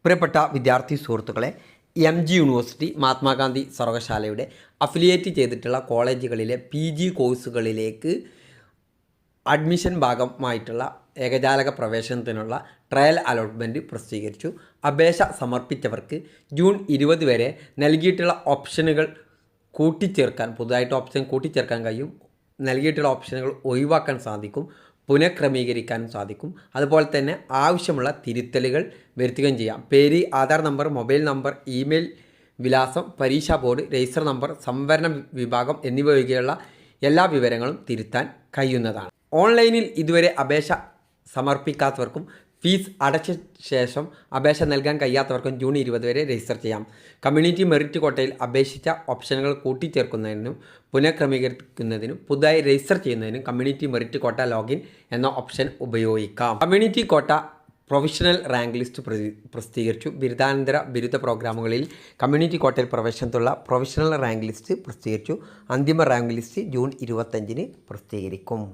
പ്രിയപ്പെട്ട വിദ്യാർത്ഥി സുഹൃത്തുക്കളെ, MG യൂണിവേഴ്സിറ്റി മഹാത്മാഗാന്ധി സർവകലാശാലയുടെ അഫിലിയേറ്റ് ചെയ്തിട്ടുള്ള കോളേജുകളിലെ PG കോഴ്സുകളിലേക്ക് അഡ്മിഷൻ ഭാഗമായിട്ടുള്ള ഏകജാലക പ്രവേശനത്തിനുള്ള ട്രയൽ അലോട്ട്മെൻറ്റ് പ്രസിദ്ധീകരിച്ചു. അപേക്ഷ സമർപ്പിച്ചവർക്ക് ജൂൺ 20 വരെ നൽകിയിട്ടുള്ള ഓപ്ഷനുകൾ കൂട്ടിച്ചേർക്കാൻ, പുതുതായിട്ട് ഓപ്ഷൻ കൂട്ടിച്ചേർക്കാൻ കഴിയും. നൽകിയിട്ടുള്ള ഓപ്ഷനുകൾ ഒഴിവാക്കാൻ സാധിക്കും, പുനഃക്രമീകരിക്കാനും സാധിക്കും. അതുപോലെ തന്നെ ആവശ്യമുള്ള തിരുത്തലുകൾ വരുത്തുകയും ചെയ്യാം. പേര്, Aadhaar number, mobile number, email വിലാസം, പരീക്ഷാ ബോർഡ്, രജിസ്റ്റർ നമ്പർ, സംവരണ വിഭാഗം എന്നിവ ഒഴികെയുള്ള എല്ലാ വിവരങ്ങളും തിരുത്താൻ കഴിയുന്നതാണ്. ഓൺലൈനിൽ ഇതുവരെ അപേക്ഷ സമർപ്പിക്കാത്തവർക്കും ഫീസ് അടച്ച ശേഷം അപേക്ഷ നൽകാൻ കഴിയാത്തവർക്കും ജൂൺ 20 വരെ രജിസ്റ്റർ ചെയ്യാം. കമ്മ്യൂണിറ്റി മെറിറ്റ് കോട്ടയിൽ അപേക്ഷിച്ച ഓപ്ഷനുകൾ കൂട്ടിച്ചേർക്കുന്നതിനും പുനഃക്രമീകരിക്കുന്നതിനും പുതുതായി രജിസ്റ്റർ ചെയ്യുന്നതിനും കമ്മ്യൂണിറ്റി മെറിറ്റ് കോട്ട ലോഗിൻ എന്ന ഓപ്ഷൻ ഉപയോഗിക്കാം. Community quota professional rank list പ്രസിദ്ധീകരിച്ചു. ബിരുദാനന്തര ബിരുദ പ്രോഗ്രാമുകളിൽ കമ്മ്യൂണിറ്റി കോട്ടയിൽ പ്രവേശനത്തിലുള്ള പ്രൊഫഷണൽ റാങ്ക് ലിസ്റ്റ് പ്രസിദ്ധീകരിച്ചു. അന്തിമ റാങ്ക് ലിസ്റ്റ് ജൂൺ 25 പ്രസിദ്ധീകരിക്കും.